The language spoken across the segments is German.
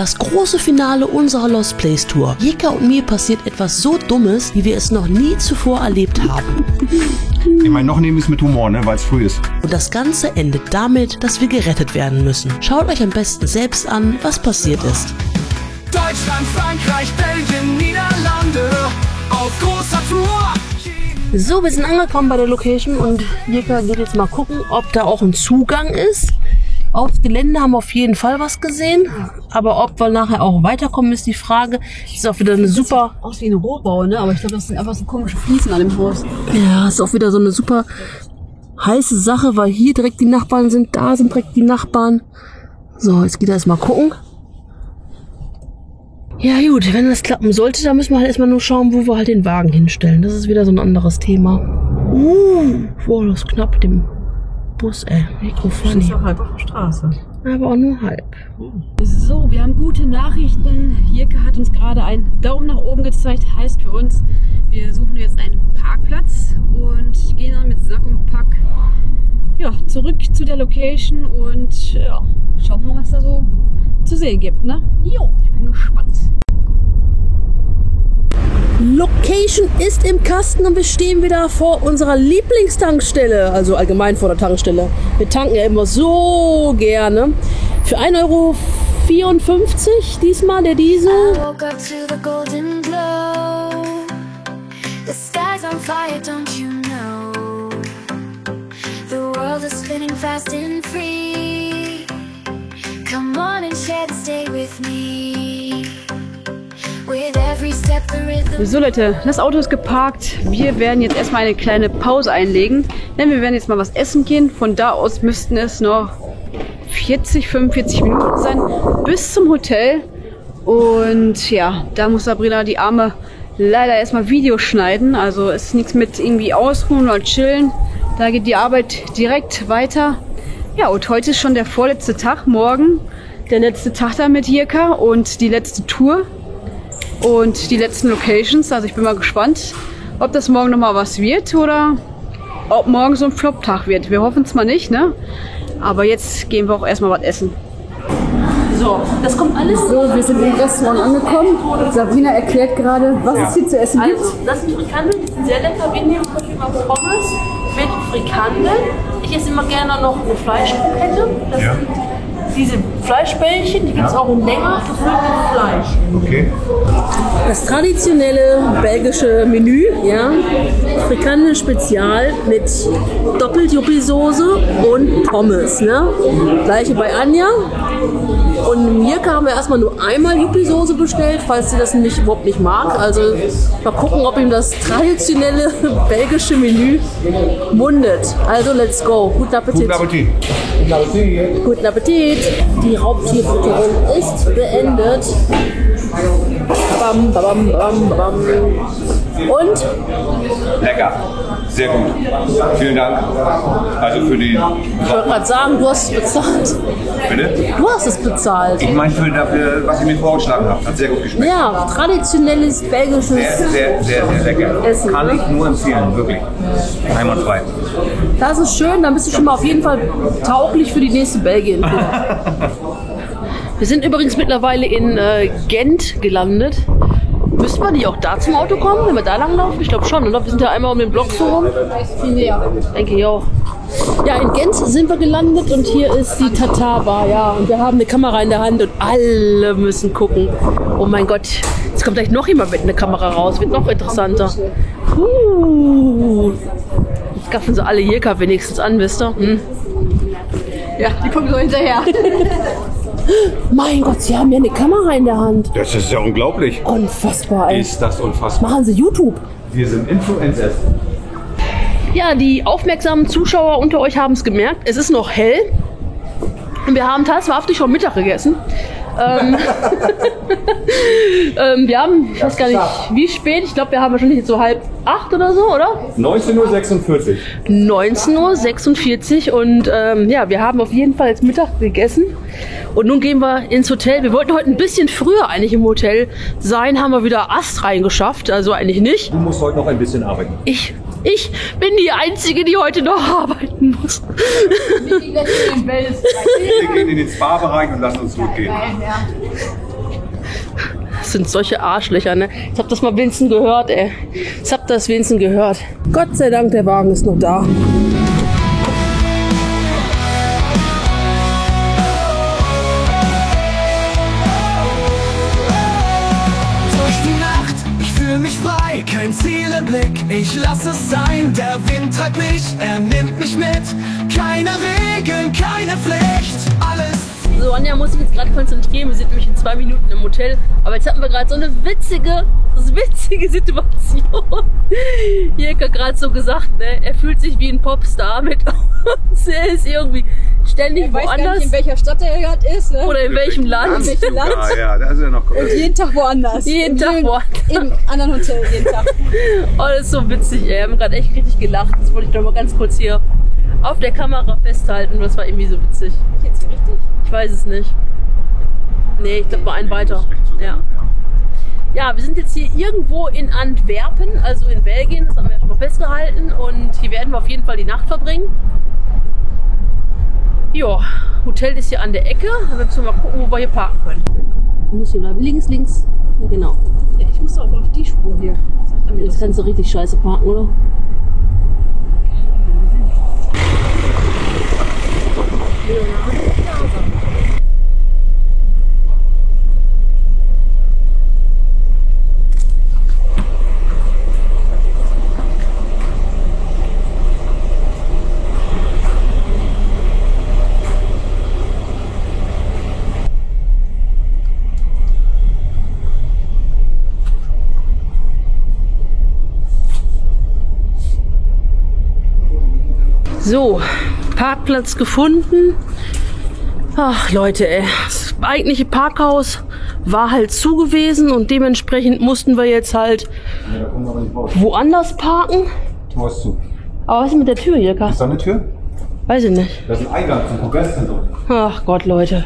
Das große Finale unserer Lost Place Tour. Jirka und mir passiert etwas so Dummes, wie wir es noch nie zuvor erlebt haben. Ich meine, noch nehmen wir es mit Humor, ne, weil es früh ist. Und das Ganze endet damit, dass wir gerettet werden müssen. Schaut euch am besten selbst an, was passiert ist. Deutschland, Frankreich, Belgien, Niederlande auf großer Tour. So, wir sind angekommen bei der Location und Jirka geht jetzt mal gucken, ob da auch ein Zugang ist. Aufs Gelände haben wir auf jeden Fall was gesehen, aber ob wir nachher auch weiterkommen, ist die Frage. Ist auch wieder eine super... Aus wie ein Rohbau, ne? Aber ich glaube, das sind einfach so komische Fliesen an dem Haus. Ja, ist auch wieder so eine super heiße Sache, weil hier direkt die Nachbarn sind, da sind direkt die Nachbarn. So, jetzt geht er erstmal gucken. Ja gut, wenn das klappen sollte, dann müssen wir halt erstmal nur schauen, wo wir halt den Wagen hinstellen. Das ist wieder so ein anderes Thema. Boah, das ist knapp mit dem Bus, ey. Das ist auch halb auf der Straße. Aber auch nur halb. So, wir haben gute Nachrichten. Jirka hat uns gerade einen Daumen nach oben gezeigt. Heißt für uns, wir suchen jetzt einen Parkplatz und gehen dann mit Sack und Pack zurück zu der Location und schauen wir mal, was da so zu sehen gibt, ne? Jo, ich bin gespannt. Location ist im Kasten und wir stehen wieder vor unserer Lieblingstankstelle, also allgemein vor der Tankstelle. Wir tanken ja immer so gerne. Für 1,54 € diesmal der Diesel. I woke up to the golden glow. The sky's on fire, don't you know? The world is spinning fast and free. Come on and share this day with me. With every step the rhythm. So Leute, das Auto ist geparkt. Wir werden jetzt erstmal eine kleine Pause einlegen, denn wir werden jetzt mal was essen gehen. Von da aus müssten es noch 45 Minuten sein bis zum Hotel. Und ja, da muss Sabrina die Arme leider erstmal Video schneiden. Also es ist nichts mit irgendwie ausruhen oder chillen. Da geht die Arbeit direkt weiter. Ja, und heute ist schon der vorletzte Tag. Morgen der letzte Tag da mit Jirka und die letzte Tour. Und die letzten Locations, also ich bin mal gespannt, ob das morgen nochmal was wird oder ob morgen so ein Flop-Tag wird. Wir hoffen es mal nicht, ne? Aber jetzt gehen wir auch erstmal was essen. So, das kommt alles. So, wir sind im Restaurant angekommen. Sabrina erklärt gerade, was es hier zu essen gibt. Also, das sind Frikandel, die sind sehr lecker. Wir nehmen zum Beispiel mal Pommes mit Frikandel. Ich esse immer gerne noch eine Fleischkrokette. Das sind diese Fleischbällchen, die gibt es auch in länger, gefüllt mit Fleisch. Okay. Das traditionelle belgische Menü, ja, Frikandel Spezial mit Doppelt-Yuppie-Soße und Pommes, ne? Gleiche bei Anja. Und Jirka haben wir erstmal nur einmal Yuppie-Soße bestellt, falls sie das überhaupt nicht mag. Also mal gucken, ob ihm das traditionelle belgische Menü mundet. Also let's go. Guten Appetit. Guten Appetit. Guten Appetit. Guten Appetit. Die Raubtierfütterung ist beendet. Bam, bam, bam, bam. Und? Lecker. Sehr gut. Vielen Dank. Also für die... Ich wollte gerade sagen, du hast es bezahlt. Bitte? Du hast es bezahlt. Ich meine dafür, was ihr mir vorgeschlagen habt. Hat sehr gut geschmeckt. Ja, traditionelles belgisches Sehr lecker. Essen. Kann ich nur empfehlen, wirklich. Einwandfrei. Das ist schön, dann bist du schon mal auf jeden Fall tauglich für die nächste Belgien. Wir sind übrigens mittlerweile in Gent gelandet. Müssten wir nicht auch da zum Auto kommen, wenn wir da lang laufen? Ich glaube schon, oder? Wir sind ja einmal um den Block so rum. Ja. Denke ich auch. Ja, in Gent sind wir gelandet und hier ist die Tatar-Bar, ja. Und wir haben eine Kamera in der Hand und alle müssen gucken. Oh mein Gott, jetzt kommt gleich noch jemand mit einer Kamera raus, wird noch interessanter. Jetzt gaffen sie alle Jirka wenigstens an, wisst ihr? Ja, die kommen so hinterher. Mein Gott, sie haben ja eine Kamera in der Hand. Das ist ja unglaublich. Unfassbar, ey. Ist das unfassbar. Machen sie YouTube. Wir sind Influencers. Ja, die aufmerksamen Zuschauer unter euch haben es gemerkt. Es ist noch hell. Und wir haben tatsächlich schon Mittag gegessen. Wir haben, ich weiß gar nicht, wie spät. Ich glaube, wir haben wahrscheinlich jetzt so 7:30 oder so, oder? 19:46 Uhr. 19:46 Uhr und ja, wir haben auf jeden Fall jetzt Mittag gegessen. Und nun gehen wir ins Hotel. Wir wollten heute ein bisschen früher eigentlich im Hotel sein, haben wir wieder Ast reingeschafft, also eigentlich nicht. Du musst heute noch ein bisschen arbeiten. Ich Ich bin die Einzige, die heute noch arbeiten muss. Wir gehen in den Spa-Bereich und lassen uns gut gehen. Das sind solche Arschlöcher, ne? Ich hab das mal wenigstens gehört, ey. Ich hab das wenigstens gehört. Gott sei Dank, der Wagen ist noch da. Mich frei, kein Ziel im Blick, ich lass es sein. Der Wind treibt mich, er nimmt mich mit. Keine Regeln, keine Pflicht, alles. So, Anja muss sich jetzt gerade konzentrieren. Wir sind nämlich in 2 Minuten im Hotel. Aber jetzt hatten wir gerade so eine witzige Situation. Jirka hat gerade so gesagt, ne, er fühlt sich wie ein Popstar mit uns. Er ist irgendwie ständig woanders. Weiß gar nicht, in welcher Stadt er gerade ist, ne? Oder in welchem Land. Ja, das ist ja noch korrekt. Und jeden Tag woanders. Jeden Tag woanders. Im anderen Hotel, jeden Tag. Oh, das ist so witzig, ey. Wir haben gerade echt richtig gelacht. Das wollte ich noch mal ganz kurz hier auf der Kamera festhalten. Das war irgendwie so witzig. Jetzt hier richtig? Ich weiß es nicht. Nee, ich glaube mal einen weiter. Ja. Ja, wir sind jetzt hier irgendwo in Antwerpen, also in Belgien. Das haben wir ja schon mal festgehalten. Und hier werden wir auf jeden Fall die Nacht verbringen. Ja, Hotel ist hier an der Ecke. Aber jetzt müssen wir mal gucken, wo wir hier parken können. Du musst hier bleiben. Links. Ja, genau. Ja, ich muss auch auf die Spur hier. Jetzt kannst du richtig scheiße parken, oder? So, Parkplatz gefunden. Ach Leute, ey, das eigentliche Parkhaus war halt zu gewesen und dementsprechend mussten wir jetzt halt woanders parken. Tor ist zu. Aber was ist mit der Tür hier, Ist da eine Tür? Weiß ich nicht. Das ist ein Eingang zum Kongresszentrum. Ach Gott, Leute.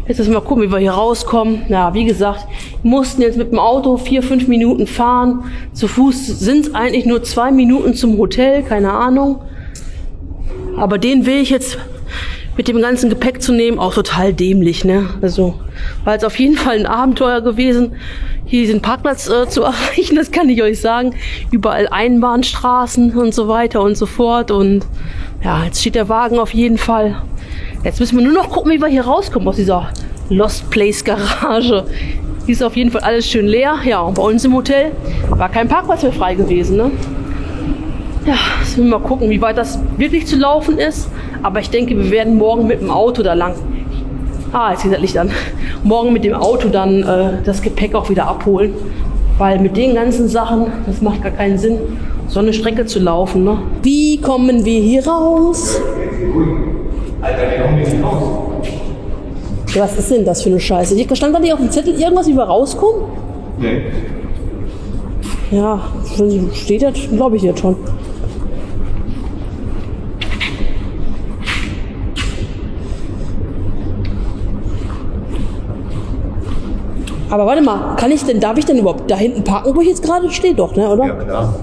Jetzt müssen wir mal gucken, wie wir hier rauskommen. Na, wie gesagt, wir mussten jetzt mit dem Auto 4-5 Minuten fahren. Zu Fuß sind es eigentlich nur 2 Minuten zum Hotel, keine Ahnung. Aber den will ich jetzt mit dem ganzen Gepäck zu nehmen, auch total dämlich, ne? Also, war jetzt auf jeden Fall ein Abenteuer gewesen, hier diesen Parkplatz zu erreichen, das kann ich euch sagen. Überall Einbahnstraßen und so weiter und so fort. Und ja, jetzt steht der Wagen auf jeden Fall. Jetzt müssen wir nur noch gucken, wie wir hier rauskommen aus dieser Lost Place Garage. Die ist auf jeden Fall alles schön leer. Ja, und bei uns im Hotel war kein Parkplatz mehr frei gewesen, ne? Ja, jetzt müssen wir mal gucken, wie weit das wirklich zu laufen ist. Aber ich denke, wir werden morgen mit dem Auto da lang. Jetzt geht das Licht an. Morgen mit dem Auto dann das Gepäck auch wieder abholen. Weil mit den ganzen Sachen, das macht gar keinen Sinn, so eine Strecke zu laufen. Ne? Wie kommen wir hier raus? Alter, wir kommen nicht raus. Ja, was ist denn das für eine Scheiße? Hier stand da nicht auf dem Zettel irgendwas, wie wir rauskommen? Nee. Ja, steht das, glaube ich, jetzt schon. Aber warte mal, darf ich denn überhaupt da hinten parken, wo ich jetzt gerade stehe? Doch, ne, oder? Ja, klar.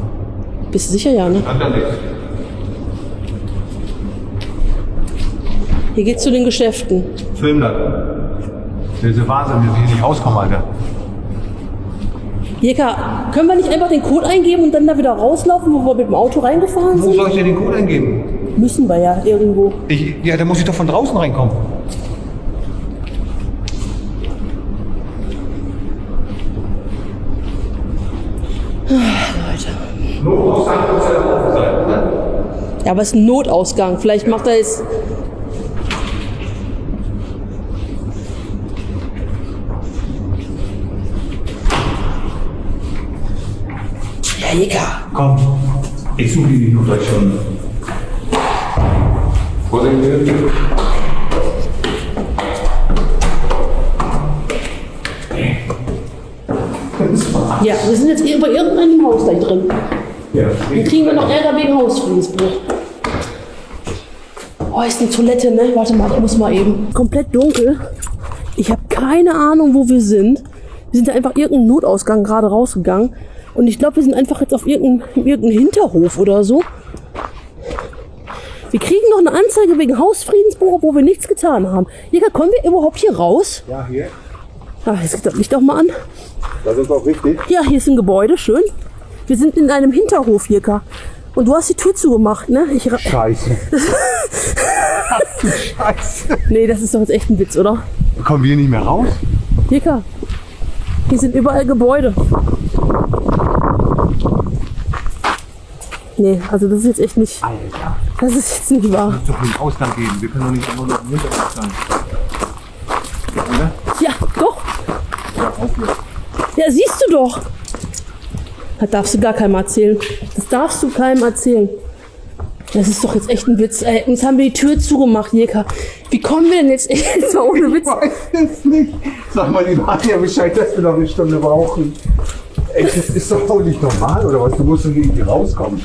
Bist du sicher, ja, ne? Kann da nichts. Hier geht's zu den Geschäften. Film das. Das ist Wahnsinn, wie wir hier nicht rauskommen, Alter. Jeka, können wir nicht einfach den Code eingeben und dann da wieder rauslaufen, wo wir mit dem Auto reingefahren Wo sind? soll ich denn den Code eingeben? Müssen wir ja irgendwo. Ja, da muss ich doch von draußen reinkommen. Leute. Notausgang muss ja offen sein, oder? Ja, aber es ist ein Notausgang. Vielleicht macht er jetzt. Ja, Jeka. Komm, ich suche die nur gleich schon. Vorsicht. Ja, wir sind jetzt bei irgendeinem Haus da drin. Ja. Dann kriegen wir noch Ärger wegen Hausfriedensbruch. Oh, ist eine Toilette, ne? Warte mal, ich muss mal eben. Komplett dunkel. Ich habe keine Ahnung, wo wir sind. Wir sind da einfach irgendeinen Notausgang gerade rausgegangen. Und ich glaube, wir sind einfach jetzt auf irgendeinem Hinterhof oder so. Wir kriegen noch eine Anzeige wegen Hausfriedensbruch, obwohl wir nichts getan haben. Jäger, kommen wir überhaupt hier raus? Ja, hier. Ah, jetzt geht das Licht auch mal an. Das ist auch richtig. Ja, hier ist ein Gebäude, schön. Wir sind in einem Hinterhof, Jäger. Und du hast die Tür zugemacht, ne? Scheiße. Ach du Scheiße. Nee, das ist doch jetzt echt ein Witz, oder? Kommen wir nicht mehr raus? Jäger, hier sind überall Gebäude. Nee, also das ist jetzt echt nicht... Alter. Das ist jetzt nicht wahr. Es muss doch einen Ausgang geben. Wir können doch nicht einfach nur im Hintergrund sein. Oder? Ja, doch. Ja, siehst du doch. Das darfst du gar keinem erzählen. Das darfst du keinem erzählen. Das ist doch jetzt echt ein Witz. Ey, uns haben wir die Tür zugemacht, Jeka. Wie kommen wir denn jetzt echt mal ohne Witz? Ich weiß es nicht. Sag mal, die Maria Bescheid, dass wir noch eine Stunde brauchen. Ey, das ist doch wohl nicht normal, oder was? Du musst doch irgendwie rauskommen.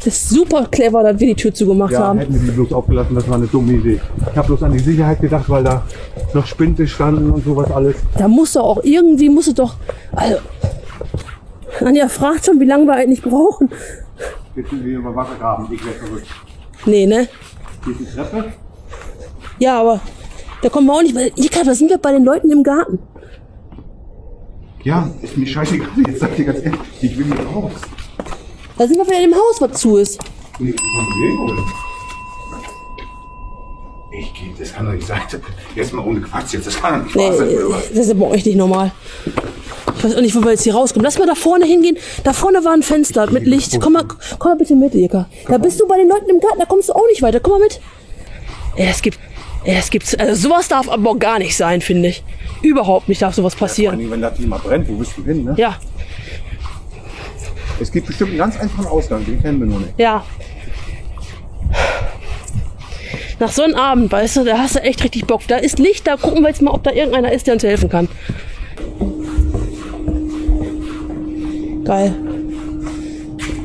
Das ist super clever, dass wir die Tür zugemacht Ja, haben. hätten wir die bloß aufgelassen, das war eine dumme Idee. Ich habe bloß an die Sicherheit gedacht, weil da noch Spinte standen und sowas alles. Da muss doch auch irgendwie, muss es doch... Also, Anja fragt schon, wie lange wir eigentlich brauchen. Jetzt sind wir über Wasser graben. Ich werde verrückt. Nee, ne? Hier ist die Treppe. Ja, aber da kommen wir auch nicht, weil Jeka, da sind wir bei den Leuten im Garten. Ja, ist mir scheißegal. Jetzt sag ich dir ganz ehrlich, ich will hier raus. Da sind wir wieder in dem Haus, was zu ist. Nee, ich gehe, das kann doch nicht sein. Jetzt mal ohne Quatsch, jetzt, das kann doch nicht Nee, wahr sein, oder was? das ist aber echt nicht normal. Ich weiß auch nicht, wo wir jetzt hier rauskommen. Lass mal da vorne hingehen. Da vorne war ein Fenster mit Licht. Komm mal bitte mit, Jeka. Da bist du bei den Leuten im Garten, da kommst du auch nicht weiter. Komm mal mit. Also sowas darf aber gar nicht sein, finde ich. Überhaupt nicht darf sowas passieren. Vor allem, wenn das Ding mal brennt, wo bist du hin, ne? Ja, Es gibt bestimmt einen ganz einfachen Ausgang, den kennen wir nur nicht. ja. Nach so einem Abend, weißt du, da hast du echt richtig Bock. Da ist Licht, da gucken wir jetzt mal, ob da irgendeiner ist, der uns helfen kann. Geil.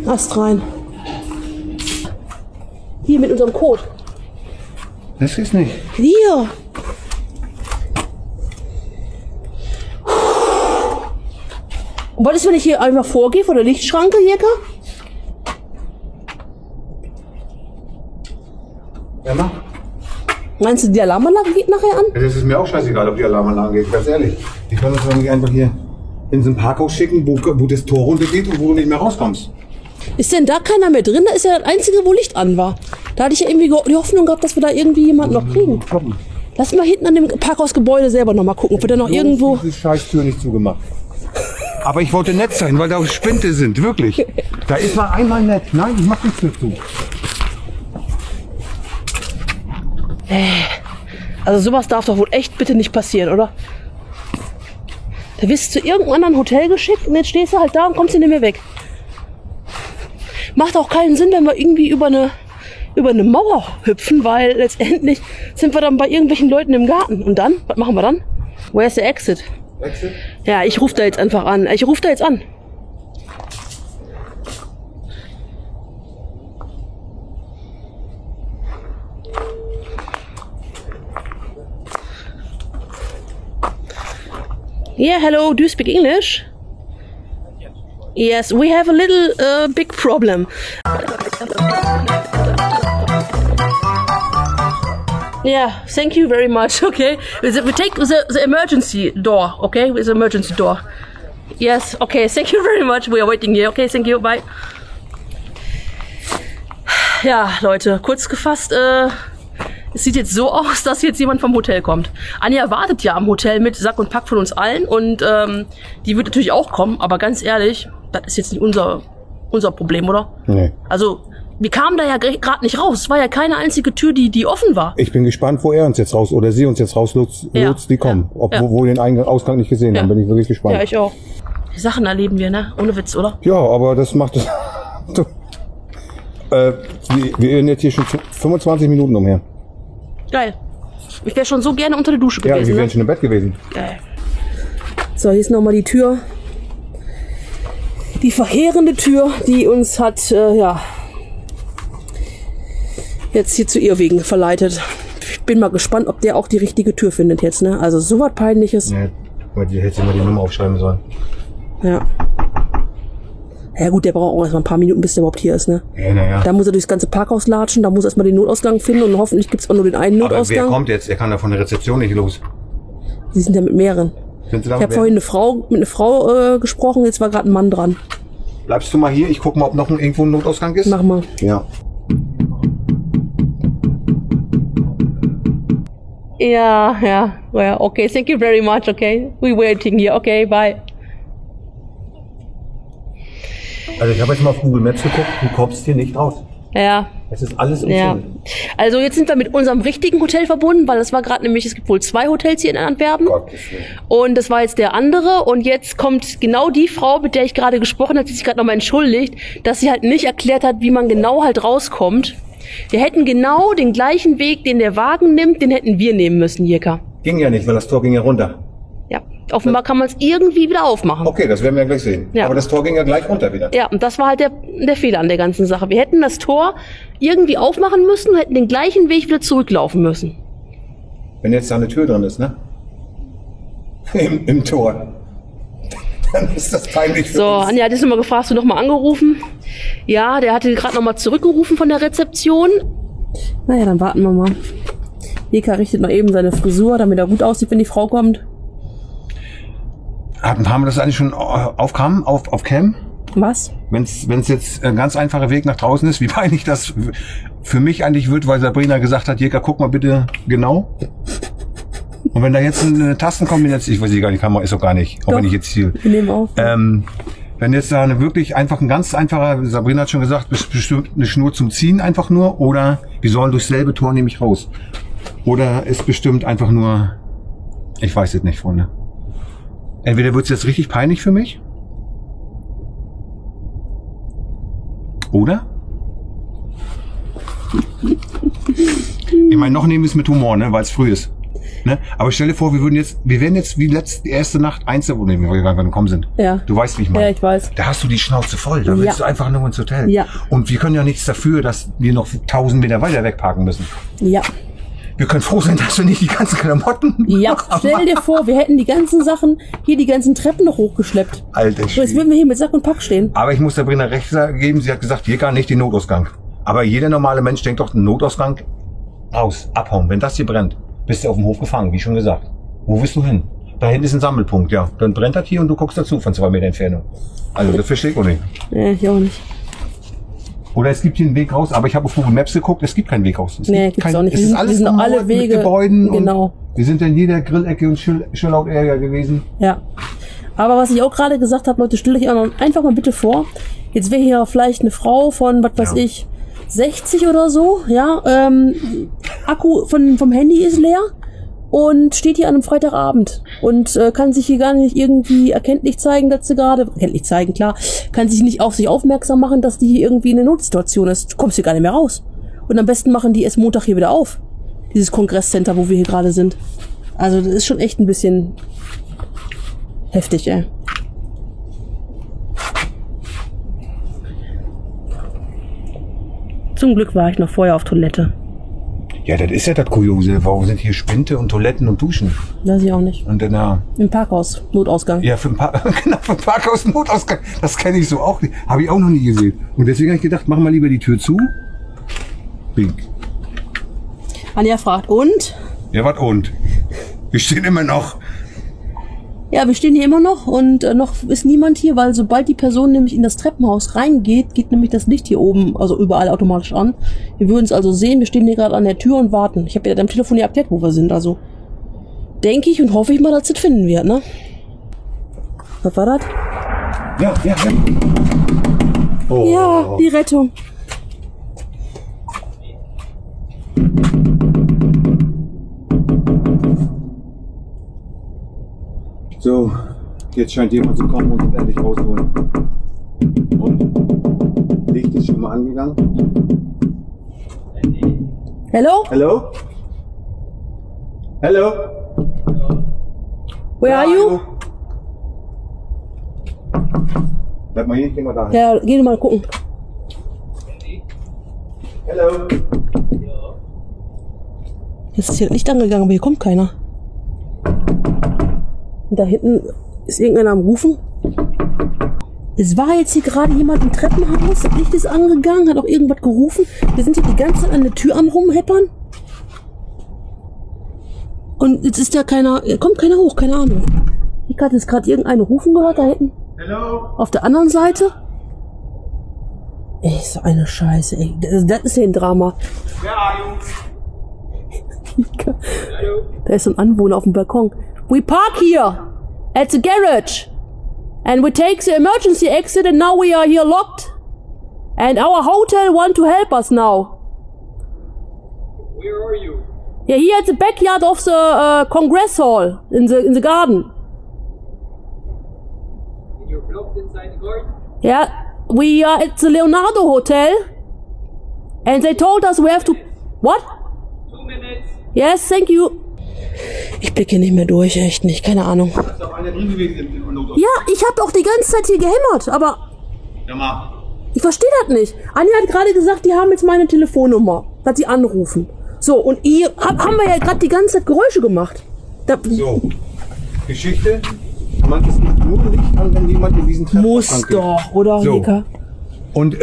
Ast rein. Hier mit unserem Code. Das ist nicht. Hier. Und was ist, wenn ich hier einfach vorgehe vor der Lichtschranke, Jeka? Emma? Meinst du, die Alarmanlage geht nachher an? Das ist mir auch scheißegal, ob die Alarmanlage geht, ganz ehrlich. Die können uns doch nicht einfach hier in so ein Parkhaus schicken, wo das Tor runtergeht und wo du nicht mehr rauskommst. Ist denn da keiner mehr drin? Da ist ja das Einzige, wo Licht an war. Da hatte ich ja irgendwie die Hoffnung gehabt, dass wir da irgendwie jemanden noch kriegen. Lass mal hinten an dem Parkhausgebäude selber noch mal gucken, ob wir da noch irgendwo... Diese Scheißtür nicht zugemacht. Aber ich wollte nett sein, weil da auch Spinte sind, wirklich. Da ist mal einmal nett. Nein, ich mach nichts dazu. Also sowas darf doch wohl echt bitte nicht passieren, oder? Da wirst du zu irgendeinem anderen Hotel geschickt und jetzt stehst du halt da und kommst hier nicht mehr weg. Macht auch keinen Sinn, wenn wir irgendwie über eine Mauer hüpfen, weil letztendlich sind wir dann bei irgendwelchen Leuten im Garten. Und dann? Was machen wir dann? Where's the exit? Exit? Ja, ich rufe da jetzt einfach an. Ich rufe da jetzt an. Yeah, hello, do you speak English? Yes, we have a little big problem. Yeah, thank you very much. Okay, we take the emergency door. Okay, with the emergency door. Yes. Okay. Thank you very much. We are waiting here. Okay. Thank you. Bye. Ja, Leute, kurz gefasst. Es sieht jetzt so aus, dass jetzt jemand vom Hotel kommt. Anja wartet ja am Hotel mit Sack und Pack von uns allen und die wird natürlich auch kommen. Aber ganz ehrlich, das ist jetzt nicht unser Problem, oder? Nee. Also wir kamen da ja gerade nicht raus. Es war ja keine einzige Tür, die offen war. Ich bin gespannt, wo er uns jetzt raus oder sie uns jetzt rauslotst, die kommen. Wo wir den Ausgang nicht gesehen haben, bin ich wirklich gespannt. Ja, ich auch. Die Sachen erleben wir, ne? Ohne Witz, oder? Ja, aber das macht es. Wir irren jetzt hier schon 25 Minuten umher. Geil. Ich wäre schon so gerne unter der Dusche Ja, gewesen. wir wären Ne? schon im Bett gewesen. Geil. So, hier ist nochmal die Tür. Die verheerende Tür, die uns hat, jetzt hier zu Irrwegen verleitet. Ich bin mal gespannt, ob der auch die richtige Tür findet jetzt, ne? Also so was Peinliches. Ja, weil die hätte immer die Nummer aufschreiben sollen. Ja. Ja gut, der braucht auch erstmal ein paar Minuten, bis der überhaupt hier ist, ne? Ja, naja. Da muss er durchs ganze Parkhaus latschen, da muss er erstmal den Notausgang finden und hoffentlich gibt's auch nur den einen Aber wer Notausgang. kommt jetzt? Er kann da von der Rezeption nicht los. Sie sind ja mit mehreren. Sind Sie da Ich habe vorhin mit einer Frau gesprochen, jetzt war gerade ein Mann dran. Bleibst du mal hier? Ich guck mal, ob noch irgendwo ein Notausgang ist. Mach mal. Ja. Ja. Well, okay, thank you very much, okay. We're waiting here, okay, bye. Also ich habe jetzt mal auf Google Maps geguckt, du kommst hier nicht raus. Ja. Es ist alles im Ja. Tunnel. Also jetzt sind wir mit unserem richtigen Hotel verbunden, weil es war gerade nämlich, es gibt wohl 2 Hotels hier in Antwerpen. Gottes Willen. Und das war jetzt der andere. Und jetzt kommt genau die Frau, mit der ich gerade gesprochen habe, die sich gerade nochmal entschuldigt, dass sie halt nicht erklärt hat, wie man genau halt rauskommt. Wir hätten genau den gleichen Weg, den der Wagen nimmt, den hätten wir nehmen müssen, Jirka. Ging ja nicht, weil das Tor ging ja runter. Ja, offenbar kann man es irgendwie wieder aufmachen. Okay, das werden wir gleich sehen. Ja. Aber das Tor ging ja gleich runter wieder. Ja, und das war halt der Fehler an der ganzen Sache. Wir hätten das Tor irgendwie aufmachen müssen und hätten den gleichen Weg wieder zurücklaufen müssen. Wenn jetzt da eine Tür drin ist, ne? Im Tor. Dann ist das peinlich für So, uns. Anja hat jetzt nochmal gefragt, hast du nochmal angerufen? Ja, der hatte gerade nochmal zurückgerufen von der Rezeption. Naja, dann warten wir mal. Eka richtet noch eben seine Frisur, damit er gut aussieht, wenn die Frau kommt. Haben wir das eigentlich schon auf Cam? Was? Wenn es jetzt ein ganz einfacher Weg nach draußen ist, wie peinlich das für mich eigentlich wird, weil Sabrina gesagt hat, Jirka, guck mal bitte genau. Und wenn da jetzt eine Tastenkombination, ich weiß gar nicht, ist doch gar nicht, auch Doch, wenn ich jetzt hier. Wir nehmen auf. Wenn jetzt da ein ganz einfacher, Sabrina hat schon gesagt, bestimmt eine Schnur zum Ziehen einfach nur, oder wir sollen durchs selbe Tor nämlich raus. Oder ist bestimmt einfach nur, ich weiß es nicht, Freunde. Entweder wird es jetzt richtig peinlich für mich, oder? Ich meine, noch nehmen wir es mit Humor, ne, weil es früh ist. Ne? Aber stell dir vor, wir wären jetzt wie die erste Nacht wo wir gerade gekommen sind. Ja. Du weißt, wie ich meine. Ja, ich weiß. Da hast du die Schnauze voll. Da willst du einfach nur ins Hotel. Ja. Und wir können ja nichts dafür, dass wir noch 1000 Meter weiter wegparken müssen. Ja. Wir können froh sein, dass wir nicht die ganzen Klamotten Ja, noch am stell dir vor, wir hätten die ganzen Sachen, hier die ganzen Treppen noch hochgeschleppt. Alter So, jetzt Schwede. würden wir hier mit Sack und Pack stehen. Aber ich muss Sabrina recht geben, sie hat gesagt, hier gar nicht den Notausgang. Aber jeder normale Mensch denkt doch, den Notausgang raus, abhauen. Wenn das hier brennt, bist du auf dem Hof gefangen, wie schon gesagt. Wo willst du hin? Da hinten ist ein Sammelpunkt, ja. Dann brennt das hier und du guckst dazu von 2 Meter Entfernung. Also das verstehe ich auch nicht. Nee, ich auch nicht. Oder es gibt hier einen Weg raus, aber ich habe auf Google Maps geguckt, es gibt keinen Weg raus. Nee, gibt's auch nicht. Es Wir ist sind- alles wir sind alle gemauert mit Wege- Gebäuden. genau. Und wir sind in jeder Grillecke und Chill-Out-Area gewesen. Ja. Aber was ich auch gerade gesagt habe, Leute, stellt euch einfach mal bitte vor, jetzt wäre hier vielleicht eine Frau von, was weiß Ja. ich, 60 oder so, ja, Akku vom Handy ist leer und steht hier an einem Freitagabend und kann sich hier gar nicht irgendwie erkenntlich zeigen, dass sie gerade, erkenntlich zeigen, klar, kann sich nicht auf sich aufmerksam machen, dass die hier irgendwie in einer Notsituation ist. Du kommst hier gar nicht mehr raus. Und am besten machen die erst Montag hier wieder auf. Dieses Kongresscenter, wo wir hier gerade sind. Also das ist schon echt ein bisschen heftig, ey. Zum Glück war ich noch vorher auf Toilette. Ja, das ist ja das Kuriose. Warum sind hier Spinte und Toiletten und Duschen? Weiß ich auch nicht. Und dann, Im Parkhaus, Notausgang. ja, für ein Parkhaus Notausgang. Das kenne ich so auch nicht. Habe ich auch noch nie gesehen. Und deswegen habe ich gedacht, machen wir lieber die Tür zu. Bink. Anja fragt, und? Ja, was und? Wir stehen immer noch. Ja, wir stehen hier immer noch und noch ist niemand hier, weil sobald die Person nämlich in das Treppenhaus reingeht, geht nämlich das Licht hier oben, also überall automatisch an. Wir würden es also sehen, wir stehen hier gerade an der Tür und warten. Ich habe ja am Telefon ja erklärt, wo wir sind, also denke ich und hoffe ich mal, dass es finden wird, ne? Was war das? Ja. Oh. Ja, die Rettung. So, jetzt scheint jemand zu kommen und uns endlich rausholen. Und? Licht ist schon mal angegangen. Hello? Hello? Hello? Where are you? Bleib mal hier, geh mal da. Ja, geh mal gucken. Hello? Jetzt ist hier das Licht angegangen, aber hier kommt keiner. Und da hinten ist irgendeiner am Rufen. Es war jetzt hier gerade jemand im Treppenhaus, das Licht ist angegangen, hat auch irgendwas gerufen. Wir sind hier die ganze Zeit an der Tür am Rumheppern. Und jetzt ist ja keiner, kommt keiner hoch, keine Ahnung. Ich hatte jetzt gerade irgendeinen rufen gehört, da hinten. Hello? Auf der anderen Seite. Ey, so eine Scheiße, ey. Das ist ja ein Drama. Da ist so ein Anwohner auf dem Balkon. We park here at the garage. And we take the emergency exit and now we are here locked. And our hotel want to help us now. Where are you? Yeah, here at the backyard of the Congress Hall in the garden. You're blocked inside the garden? Yeah, we are at the Leonardo Hotel. And they told us we have to... What? 2 minutes. Yes, thank you. Ich blicke nicht mehr durch, echt nicht, keine Ahnung. Ist doch einer drin gewesen im Notausgang. Ja, ich habe auch die ganze Zeit hier gehämmert, aber Ja, mal. ich verstehe das nicht. Anja hat gerade gesagt, die haben jetzt meine Telefonnummer, dass sie anrufen. So, und ihr haben wir ja gerade die ganze Zeit Geräusche gemacht. So, Geschichte. Man ist nur Licht an, wenn jemand in diesen Muss doch, oder, So. Nika? Und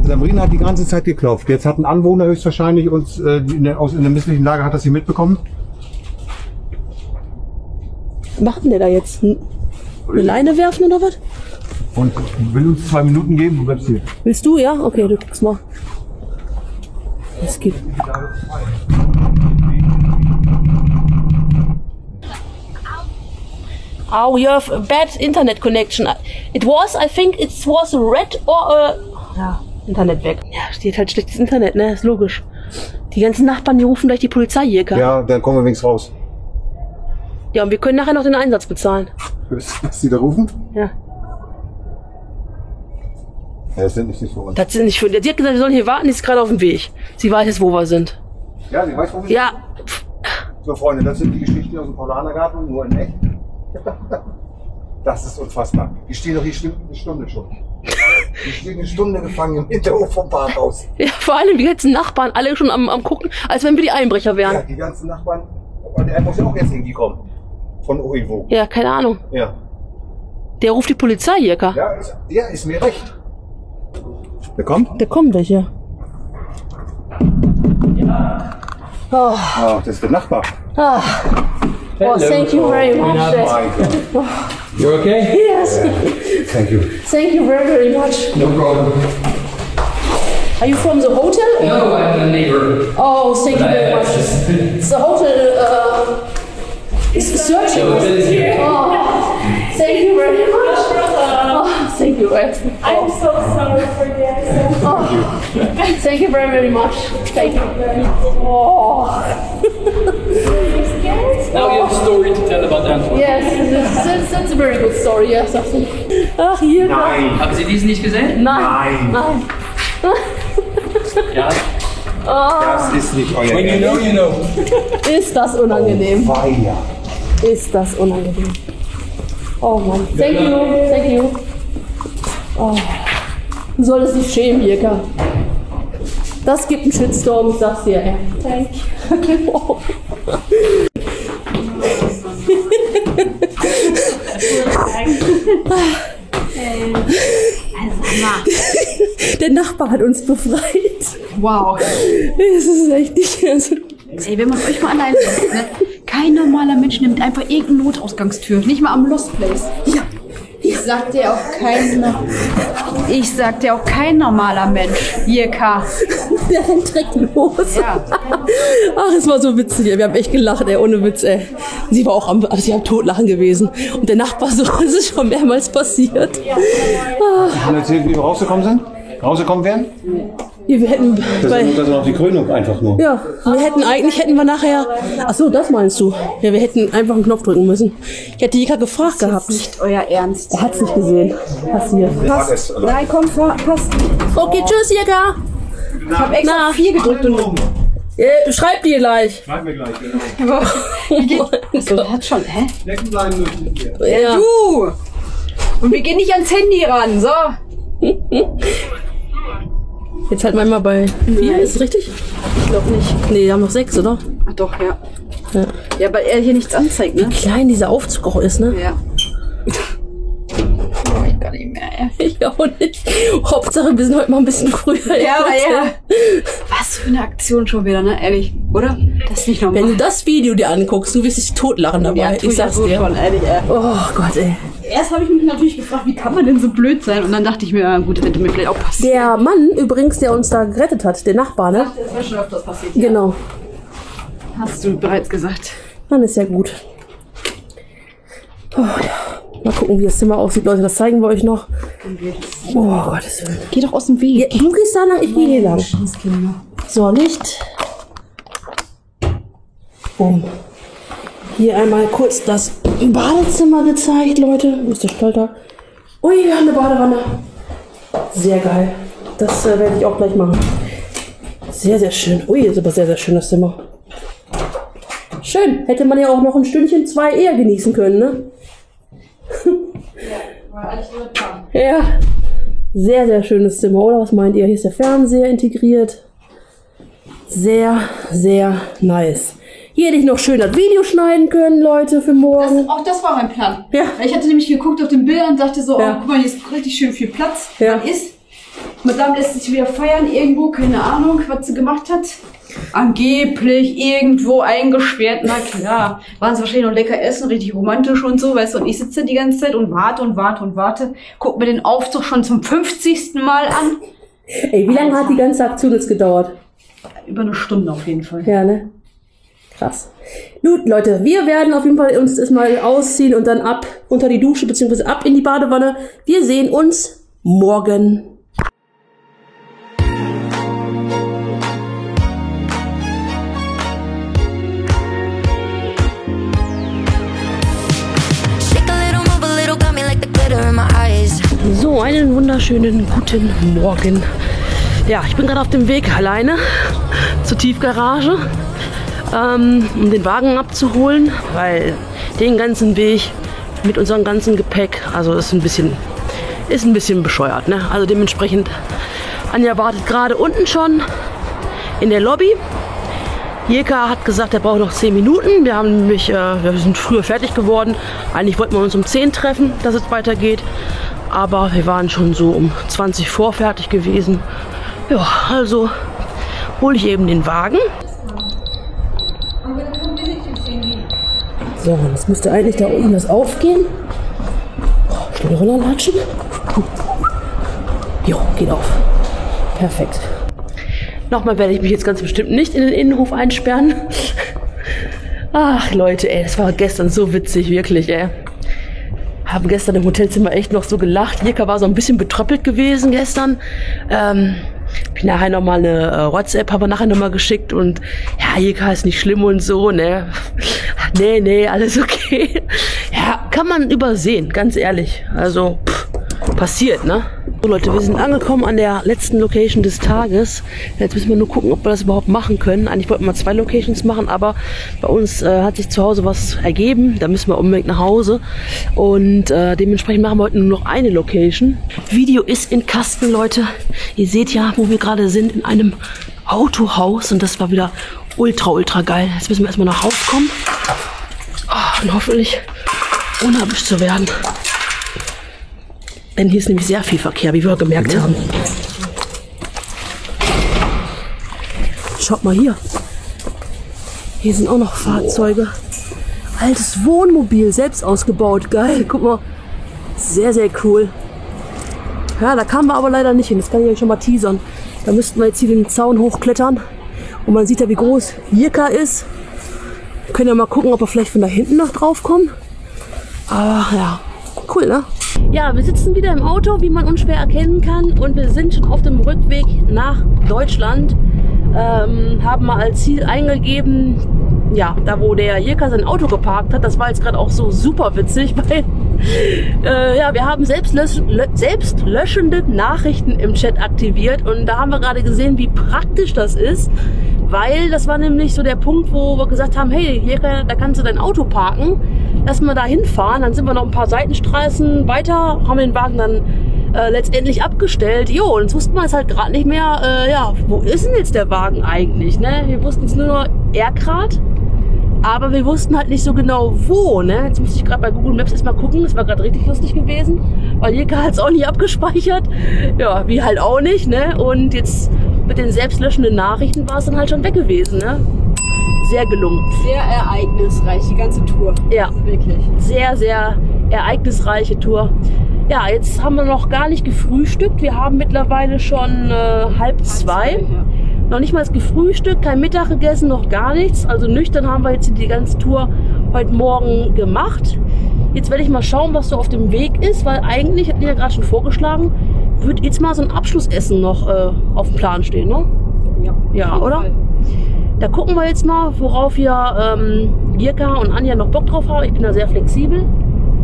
Sabrina hat die ganze Zeit geklopft. Jetzt hat ein Anwohner höchstwahrscheinlich uns in der misslichen Lage, hat das hier mitbekommen. Was macht denn der da jetzt? Eine Leine werfen oder was? Und will uns 2 Minuten geben. Du bleibst hier. Willst du? Ja? Okay, du guckst mal. Es geht. Oh, you have a bad internet connection. It was, I think, it was a red or a... Ja, Internet weg. Ja, steht halt schlechtes Internet, ne? Ist logisch. Die ganzen Nachbarn, die rufen gleich die Polizei hier, Karl. Ja, dann kommen wir wenigstens raus. Ja, und wir können nachher noch den Einsatz bezahlen. Was die da rufen? Ja. Ja, das sind nicht für uns. Das sind nicht für... Die hat gesagt, wir sollen hier warten, die ist gerade auf dem Weg. Sie weiß jetzt, wo wir sind. Ja, sie weiß, wo wir sind. Ja, So, Freunde, das sind die Geschichten aus dem Paulanergarten, nur in echt. Das ist unfassbar. Die stehen doch hier eine Stunde schon. Die stehen eine Stunde gefangen im Hinterhof vom Parkhaus. ja, vor allem die ganzen Nachbarn, alle schon am gucken, als wenn wir die Einbrecher Ja, wären. die ganzen Nachbarn. Aber der muss ja auch jetzt irgendwie kommen. Von irgendwo. Ja, keine Ahnung. Ja. Der ruft die Polizei hier, Karl. Ja, ist mir recht. Wer kommt? Der kommt welche. Oh, Ah, das ist der Nachbar. oh, thank you very much. You okay? Yes, Thank you. thank you very, very much. No problem. Are you from the hotel? or- No, I'm a neighbor. Oh, thank you very much. The hotel is searching. The hotel is here. Oh, thank you very much. Oh, thank you. I'm so sorry for the accident. Oh, thank you very, very much. Thank you. Oh, Now you have a story to tell about Antwerp. yes, that's a very good story. Yes, I think. Ach, hier. Nein. Haben Sie diesen nicht gesehen? Nein. Nein. Ja. Das ist nicht euer When you know, you know. Ist das unangenehm. Weia. Ist das unangenehm. Oh Mann. Thank you. Thank you. Oh. Du solltest dich schämen, Jirka. Das gibt einen Shitstorm, ich sag's dir, ey. Thank you. Oh. Der Nachbar hat uns befreit. Wow. Das ist echt nicht. Also, Ey, wenn man euch mal alleine lässt, ne? Kein normaler Mensch nimmt einfach irgendeine Notausgangstür. Nicht mal am Lost Place. ja. Ich sag dir auch kein normaler Mensch. Hier, K. Der rennt direkt los. Ja. Ach, es war so witzig. Ey. Wir haben echt gelacht, ey, ohne Witz, ey. Sie war auch am Totlachen gewesen. Und der Nachbar so, es ist schon mehrmals passiert. Und erzählt, wie wir rausgekommen sind? Rausgekommen wären? Wir hätten Das ist noch die Krönung einfach nur. ja, hätten wir nachher. Ach so, das meinst du? Ja, wir hätten einfach einen Knopf drücken müssen. Ich hätte Jika gefragt gehabt. Nicht euer Ernst. Er hat's nicht gesehen. Passiert. Passt. Nein, komm, passt. Okay, tschüss, Jika. Ich hab extra Na. 4 gedrückt und... Schreib dir gleich. Schreiben wir gleich, genau. So, das hat schon, hä? Lecken bleiben müssen wir. Ja. Du! Und wir gehen nicht ans Handy ran, so. Jetzt halt mal bei 4, ist das richtig? Ich glaube nicht. Nee, wir haben noch 6, oder? Ach doch, ja. Ja, weil er hier nichts anzeigt, ne? Wie klein dieser Aufzug auch ist, ne? Ja. gar nicht mehr. Ey. Ich auch nicht. Hauptsache, wir sind heute mal ein bisschen früher. Ja. Was für eine Aktion schon wieder, ne? Ehrlich, oder? Das ist nicht normal. Wenn du das Video dir anguckst, du wirst dich totlachen dabei. Ja, ich sag's dir. schon, ehrlich, ey. Oh Gott, ey. Erst habe ich mich natürlich gefragt, wie kann man denn so blöd sein? Und dann dachte ich mir, ja, gut, das hätte mir vielleicht auch passiert. Der Mann übrigens, der uns da gerettet hat, der Nachbar, ne? Das war schon öfters passiert. Genau. Hast du bereits gesagt. Dann ist ja gut. Oh, ja. Mal gucken, wie das Zimmer aussieht, Leute. Das zeigen wir euch noch. Oh Gottes Willen. Geh doch aus dem Weg. Ja, du gehst da lang, ich gehe hier lang. So, Licht. Bumm. Hier einmal kurz das Badezimmer gezeigt, Leute. Bist du stolter? Ui, wir haben eine Badewanne. Sehr geil. Das werde ich auch gleich machen. Sehr, sehr schön. Ui, ist aber sehr, sehr schön das Zimmer. Schön. Hätte man ja auch noch ein Stündchen, 2 eher genießen können, ne? Ja. Sehr, sehr schönes Zimmer, oder? Was meint ihr? Hier ist der Fernseher integriert. Sehr, sehr nice. Hier hätte ich noch schön das Video schneiden können, Leute, für morgen. Auch das war mein Plan. Ja. Ich hatte nämlich geguckt auf den Bildern und dachte so, Ja. oh, guck mal, hier ist richtig schön viel Platz. Ja. Man isst. Madame lässt sich wieder feiern irgendwo, keine Ahnung, was sie gemacht hat. Angeblich irgendwo eingesperrt, na klar. Waren sie wahrscheinlich noch lecker essen, richtig romantisch und so, weißt du. Und ich sitze die ganze Zeit und warte. Guck mir den Aufzug schon zum 50. Mal an. Ey, wie lange hat die ganze Aktion jetzt gedauert? Über eine Stunde auf jeden Fall. Ja, ne? Krass. Gut, Leute, wir werden auf jeden Fall uns erstmal ausziehen und dann ab unter die Dusche bzw. ab in die Badewanne. Wir sehen uns morgen. So, einen wunderschönen guten Morgen. Ja, ich bin gerade auf dem Weg alleine zur Tiefgarage, um den Wagen abzuholen, weil den ganzen Weg mit unserem ganzen Gepäck, also ist ein bisschen bescheuert, ne? Also dementsprechend, Anja wartet gerade unten schon in der Lobby. Jirka hat gesagt, er braucht noch 10 Minuten. Wir sind früher fertig geworden. Eigentlich wollten wir uns um 10 treffen, dass es weitergeht. Aber wir waren schon so um 20 vor fertig gewesen. Ja, also hole ich eben den Wagen. So, jetzt müsste eigentlich da unten das aufgehen. Schnell runterlatschen. Jo, geht auf. Perfekt. Nochmal werde ich mich jetzt ganz bestimmt nicht in den Innenhof einsperren. Ach Leute, ey, das war gestern so witzig, wirklich, ey. Haben gestern im Hotelzimmer echt noch so gelacht. Jirka war so ein bisschen betröppelt gewesen gestern. Ich nachher nochmal eine WhatsApp, habe nachher nochmal geschickt und ja, Jirka ist nicht schlimm und so, ne? Nee, alles okay. Ja, kann man übersehen, ganz ehrlich. Also, passiert, ne? So Leute, wir sind angekommen an der letzten Location des Tages. Jetzt müssen wir nur gucken, ob wir das überhaupt machen können. Eigentlich wollten wir 2 Locations machen, aber bei uns hat sich zu Hause was ergeben. Da müssen wir unbedingt nach Hause. Und dementsprechend machen wir heute nur noch eine Location. Video ist in Kasten, Leute. Ihr seht ja, wo wir gerade sind, in einem Autohaus. Und das war wieder ultra geil. Jetzt müssen wir erstmal nach Hause kommen. Oh, und hoffentlich ohne erwischt zu werden. Denn hier ist nämlich sehr viel Verkehr, wie wir gemerkt haben. Schaut mal hier. Hier sind auch noch Fahrzeuge. Altes Wohnmobil, selbst ausgebaut. Geil, guck mal. Sehr cool. Ja, da kamen wir aber leider nicht hin. Das kann ich euch schon mal teasern. Da müssten wir jetzt hier den Zaun hochklettern. Und man sieht ja, wie groß Jirka ist. Wir können ja mal gucken, ob wir vielleicht von da hinten noch drauf kommen. Aber ja, cool, ne? Ja, wir sitzen wieder im Auto, wie man unschwer erkennen kann. Und wir sind schon auf dem Rückweg nach Deutschland. Haben mal als Ziel eingegeben, ja, da wo der Jirka sein Auto geparkt hat. Das war jetzt gerade auch so super witzig, weil ja, wir haben selbstlöschende Nachrichten im Chat aktiviert. Und da haben wir gerade gesehen, wie praktisch das ist. Weil das war nämlich so der Punkt, wo wir gesagt haben, hey, Jirka, da kannst du dein Auto parken. Lass mal da hinfahren. Dann sind wir noch ein paar Seitenstraßen weiter, haben den Wagen dann letztendlich abgestellt. Jo, und jetzt wussten wir es halt gerade nicht mehr, ja, wo ist denn jetzt der Wagen eigentlich? Ne? Wir wussten es nur noch Erkrath. Aber wir wussten halt nicht so genau wo, ne? Jetzt musste ich gerade bei Google Maps erstmal gucken. Das war gerade richtig lustig gewesen, weil Jirka hat es auch nicht abgespeichert. Ja, wie halt auch nicht, ne? Und jetzt mit den selbstlöschenden Nachrichten war es dann halt schon weg gewesen, ne? Sehr gelungen. Sehr ereignisreich, die ganze Tour. Ja, Wirklich. sehr, sehr ereignisreiche Tour. Ja, jetzt haben wir noch gar nicht gefrühstückt. Wir haben mittlerweile schon 1:30. Ja. Noch nicht mal gefrühstückt, kein Mittag gegessen, noch gar nichts. Also nüchtern haben wir jetzt die ganze Tour heute Morgen gemacht. Jetzt werde ich mal schauen, was so auf dem Weg ist, weil eigentlich, hat ja gerade schon vorgeschlagen, wird jetzt mal so ein Abschlussessen noch auf dem Plan stehen, ne? Ja, oder? Da gucken wir jetzt mal, worauf ja Jirka und Anja noch Bock drauf haben. Ich bin da sehr flexibel.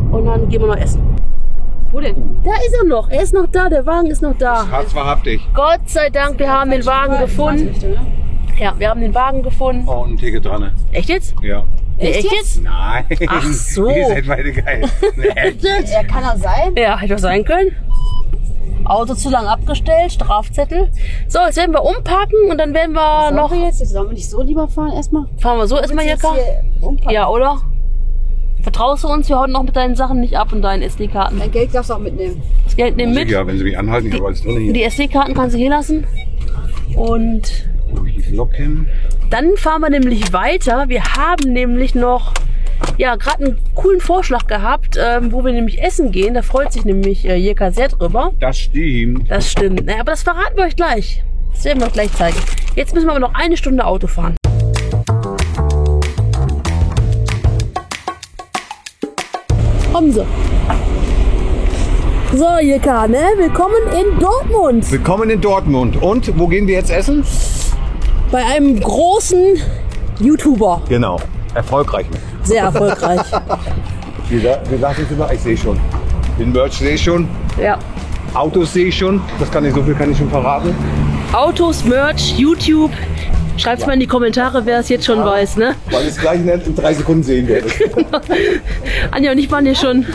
Und dann gehen wir noch essen. Wo denn? Da ist er noch. Er ist noch da. Der Wagen ist noch da. Hat's wahrhaftig. Gott sei Dank, wir haben den Wagen gefunden. Ja, wir haben den Wagen gefunden. Oh, und ein Ticket dran. Echt jetzt? Ja. Nee, echt jetzt? Nein. Ach so. Ihr seid beide geil. Ja, kann er sein? Ja, hätte doch sein können. Auto zu lang abgestellt, Strafzettel. So, jetzt werden wir umpacken und dann werden wir noch... Jetzt sollen wir nicht so lieber fahren erstmal? Fahren wir so erstmal, Jirka? Ja, oder? Vertraust du uns? Wir hauen noch mit deinen Sachen nicht ab und deinen SD-Karten. Dein Geld darfst du auch mitnehmen. Das Geld nehmen mit. Ja, wenn Sie mich anhalten, ich habe alles drin hier. Die SD-Karten kannst du hier lassen. Und Locken. dann fahren wir nämlich weiter. Wir haben nämlich noch gerade einen coolen Vorschlag gehabt, wo wir nämlich essen gehen. Da freut sich nämlich Jirka sehr drüber. Das stimmt. Das stimmt. Naja, aber das verraten wir euch gleich. Das werden wir euch gleich zeigen. Jetzt müssen wir aber noch 1 Stunde Auto fahren. Kommen Sie. So, Jirka, ne? Willkommen in Dortmund. Willkommen in Dortmund. Und wo gehen wir jetzt essen? Bei einem großen YouTuber. Genau. Erfolgreich. Sehr erfolgreich. Wir sagen es immer, ich sehe schon. Den Merch sehe ich schon. Ja. Autos sehe ich schon. So viel kann ich schon verraten. Autos, Merch, YouTube. Schreibt's mal in die Kommentare, wer es jetzt schon weiß, ne? Weil ich es gleich in 3 Sekunden sehen werde. Anja und ich waren hier schon.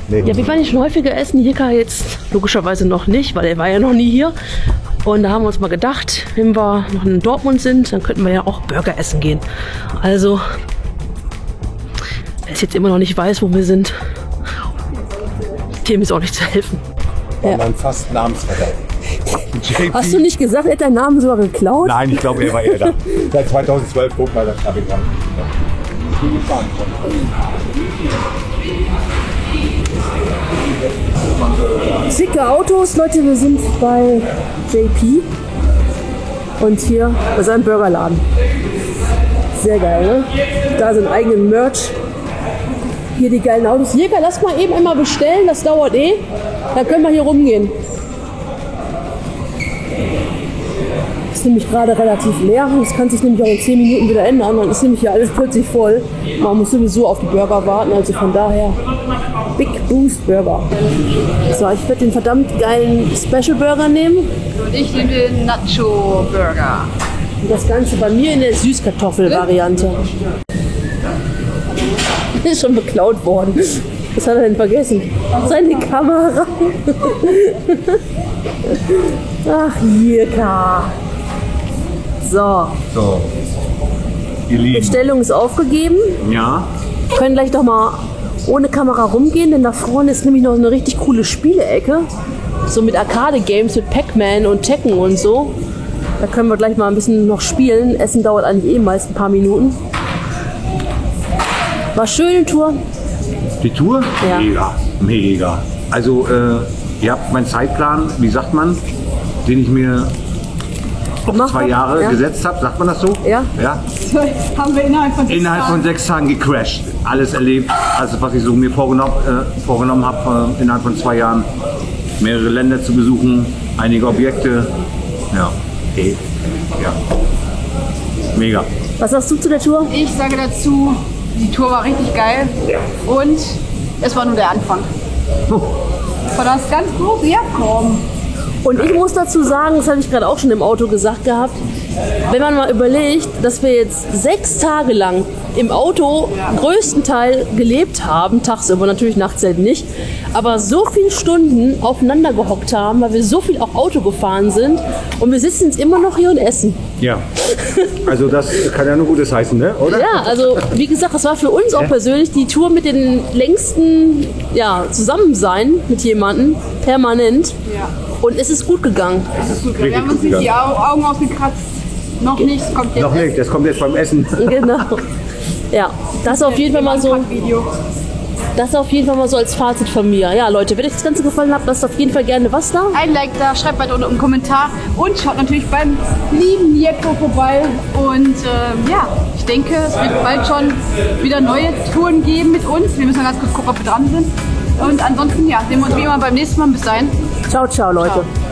Nee. Ja, wir waren hier schon häufiger essen. Jirka jetzt logischerweise noch nicht, weil er war ja noch nie hier. Und da haben wir uns mal gedacht, wenn wir noch in Dortmund sind, dann könnten wir ja auch Burger essen gehen. Also, wer es jetzt immer noch nicht weiß, wo wir sind, dem ist auch nicht zu helfen. War mein fast Namensvetter. JP. Hast du nicht gesagt, er hat deinen Namen sogar geklaut? Nein, ich glaube, er war eher da. Seit 2012, guck mal, das habe ich dran. Schicke Autos, Leute, wir sind bei JP und hier bei seinem Burgerladen. Sehr geil, ne? Da sind eigene Merch. Hier die geilen Autos. Jirka, lass mal eben einmal bestellen, das dauert eh. Dann können wir hier rumgehen. Ist nämlich gerade relativ leer. Das kann sich nämlich auch in 10 Minuten wieder ändern. Dann ist nämlich hier alles plötzlich voll. Man muss sowieso auf die Burger warten, also von daher Big Boost Burger. So, ich werde den verdammt geilen Special Burger nehmen. Und ich nehme den Nacho Burger. Und das Ganze bei mir in der Süßkartoffel-Variante. Ist schon beklaut worden. Was hat er denn vergessen? Seine Kamera. Ach, Jirka. So, So, ihr Lieben. Bestellung ist aufgegeben. Ja. Wir können gleich doch mal ohne Kamera rumgehen, denn da vorne ist nämlich noch eine richtig coole Spielecke. So mit Arcade-Games, mit Pac-Man und Tekken und so. Da können wir gleich mal ein bisschen noch spielen. Essen dauert eigentlich eh meist ein paar Minuten. War schöne Tour. Die Tour? Ja. Mega, mega. Also, ihr habt meinen Zeitplan, wie sagt man, den ich mir Gemacht 2 hab. Jahre Ja. gesetzt habe, sagt man das so? Ja. Ja. Haben wir innerhalb von 6 Innerhalb von 6 Tagen gecrashed. Alles erlebt, also was ich so mir vorgenommen habe, innerhalb von 2 Jahren. Mehrere Länder zu besuchen, einige Objekte. Ja. Ja. Mega. Was sagst du zu der Tour? Ich sage dazu, die Tour war richtig geil und es war nur der Anfang. War das ganz groß? Ja, komm. Und ich muss dazu sagen, das habe ich gerade auch schon im Auto gesagt gehabt, wenn man mal überlegt, dass wir jetzt 6 Tage lang im Auto größten Teil gelebt haben, tagsüber natürlich, nachts halt nicht, aber so viele Stunden aufeinander gehockt haben, weil wir so viel auch Auto gefahren sind und wir sitzen jetzt immer noch hier und essen. Ja. Also das kann ja nur Gutes heißen, ne? Oder? Ja, also wie gesagt, das war für uns auch persönlich die Tour mit den längsten Zusammensein mit jemandem, permanent. Ja. Und es ist gut gegangen. Wir haben uns nicht die Augen ausgekratzt. Noch nicht, das kommt jetzt. Noch nicht, das kommt jetzt beim Essen. Genau. Ja, das auf jeden Fall mal so. Das auf jeden Fall mal so als Fazit von mir. Ja, Leute, wenn euch das Ganze gefallen hat, lasst auf jeden Fall gerne was da. Ein Like da, schreibt weiter unten einen Kommentar und schaut natürlich beim lieben Mirko vorbei. Und ich denke, es wird bald schon wieder neue Touren geben mit uns. Wir müssen ganz kurz gucken, ob wir dran sind. Und ansonsten, sehen wir uns wie immer beim nächsten Mal. Bis dahin. Ciao, ciao, Leute. Ciao.